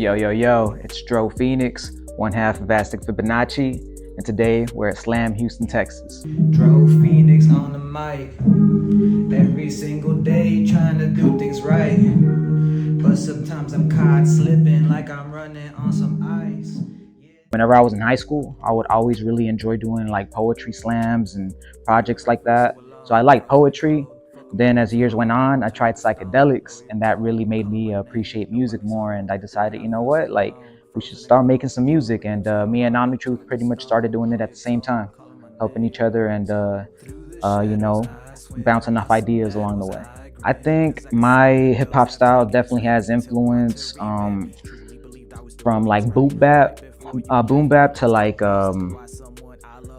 Yo, yo, yo, it's Dro Phoenix, one half of Aztec Fibonacci, and today we're at Slam, Houston, Texas. Dro Phoenix on the mic, every single day trying to do things right, but sometimes I'm caught slipping like I'm running on some ice. Whenever I was in high school, I would always really enjoy doing like poetry slams and projects like that. So I liked poetry. Then as the years went on, I tried psychedelics, and that really made me appreciate music more. And I decided, you know what, like we should start making some music. And me and Omni Truth pretty much started doing it at the same time, helping each other and you know, bouncing off ideas along the way. I think my hip hop style definitely has influence from like boom bap to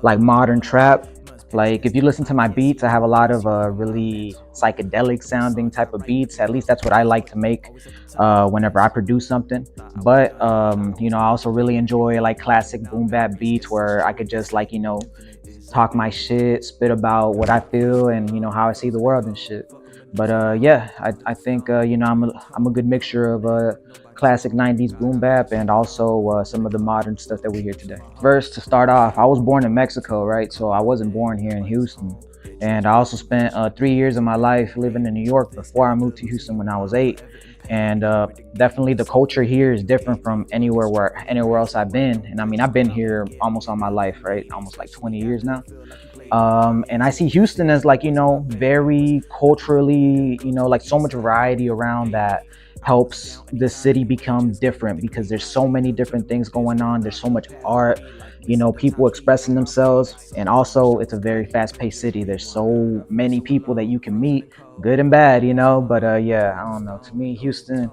like modern trap. Like if you listen to my beats, I have a lot of really psychedelic sounding type of beats. At least that's what I like to make whenever I produce something. But you know, I also really enjoy like classic boom bap beats where I could just like, you know, talk my shit, spit about what I feel and, you know, how I see the world and shit. But yeah, I think you know, I'm a good mixture of classic 90s boom bap and also some of the modern stuff that we hear today. First, to start off, I was born in Mexico, right? So I wasn't born here in Houston. And I also spent 3 years of my life living in New York before I moved to Houston when I was 8. And definitely the culture here is different from anywhere else I've been. And I mean, I've been here almost all my life, right? Almost like 20 years now. And I see Houston as like, you know, very culturally, you know, like so much variety around that helps the city become different because there's so many different things going on. There's so much art, you know, people expressing themselves. And also it's a very fast paced city. There's so many people that you can meet, good and bad, you know, but yeah, I don't know. To me, Houston,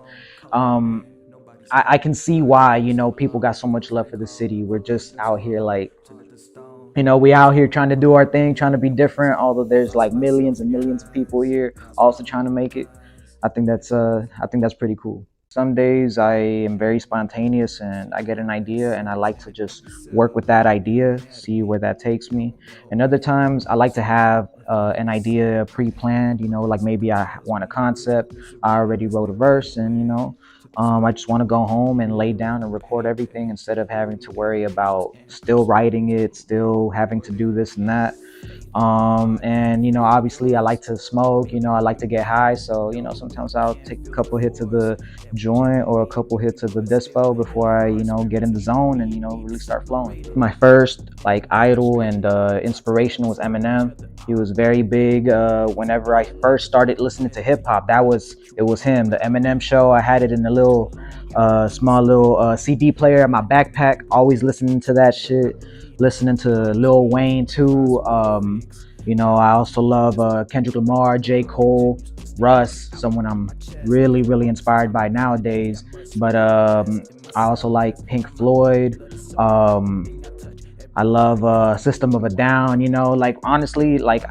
um, I can see why, you know, people got so much love for the city. We're just out here like, you know, we out here trying to do our thing, trying to be different, although there's like millions and millions of people here also trying to make it. I think that's pretty cool. Some days I am very spontaneous and I get an idea and I like to just work with that idea, see where that takes me. And other times I like to have an idea pre-planned, you know, like maybe I want a concept, I already wrote a verse, and you know, I just want to go home and lay down and record everything instead of having to worry about still writing it, still having to do this and that. And you know, obviously I like to smoke, you know, I like to get high, so you know, sometimes I'll take a couple hits of the joint or a couple hits of the dispo before I, you know, get in the zone and, you know, really start flowing. My first like idol and inspiration was Eminem. He was very big whenever I first started listening to hip hop. It was him, the Eminem Show. I had it in a little small little CD player in my backpack, always listening to that shit, listening to Lil Wayne too. You know, I also love Kendrick Lamar, J. Cole, Russ, someone I'm really, really inspired by nowadays. But I also like Pink Floyd. I love System of a Down. You know, like honestly, like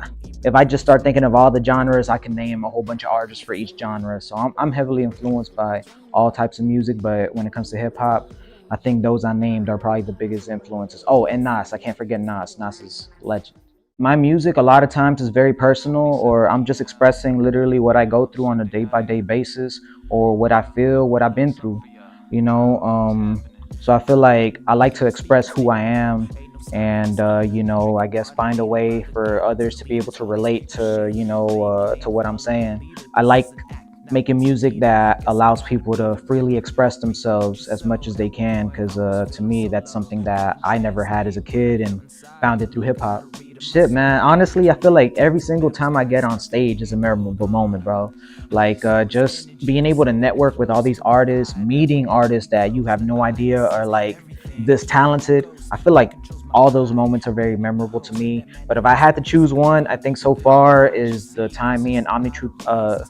if I just start thinking of all the genres, I can name a whole bunch of artists for each genre. So I'm heavily influenced by all types of music. But when it comes to hip hop, I think those I named are probably the biggest influences. Oh, and Nas, I can't forget Nas. Nas is legend. My music a lot of times is very personal, or I'm just expressing literally what I go through on a day by day basis, or what I feel, what I've been through, you know. So I feel like I like to express who I am, and you know, I guess find a way for others to be able to relate to, you know, to what I'm saying. I like making music that allows people to freely express themselves as much as they can, because to me that's something that I never had as a kid and found it through hip-hop. Shit, man, honestly I feel like every single time I get on stage is a memorable moment, bro. Like just being able to network with all these artists, meeting artists that you have no idea are like this talented. I feel like all those moments are very memorable to me. But if I had to choose one, I think so far is the time me and Omnitroop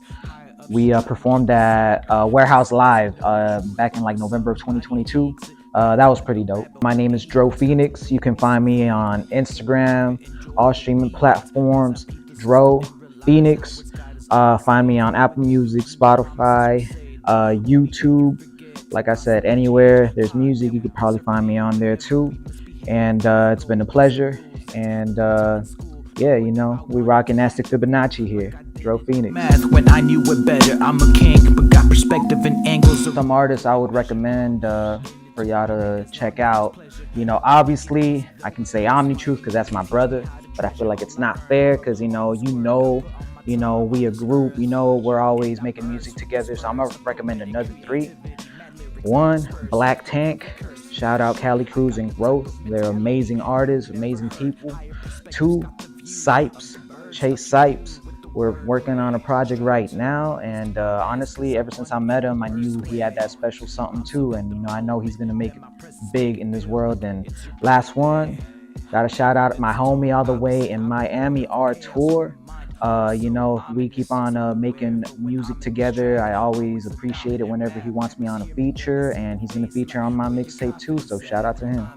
we performed at Warehouse Live back in like November of 2022. That was pretty dope. My name is Dro Phoenix. You can find me on Instagram, all streaming platforms, Dro Phoenix. Find me on Apple Music, Spotify, YouTube. Like I said, anywhere there's music, you could probably find me on there too. And it's been a pleasure. And yeah, you know, we rocking Aztec Fibonacci here. Dro Phoenix. Math when I knew it better, I'm a king, but got perspective and angles of Some artists I would recommend for y'all to check out. Obviously, I can say Omni Truth because that's my brother, but I feel like it's not fair because we a group. We're always making music together. So I'm gonna recommend another three. One, Black Tank. Shout out Cali Cruz and Growth. They're amazing artists, amazing people. Two, Sipes, Chase Sipes. We're working on a project right now, and honestly, ever since I met him, I knew he had that special something too, and I know he's gonna make it big in this world. And last one, gotta shout out my homie all the way in Miami, our tour. We keep on making music together. I always appreciate it whenever he wants me on a feature, and he's gonna feature on my mixtape too. So shout out to him.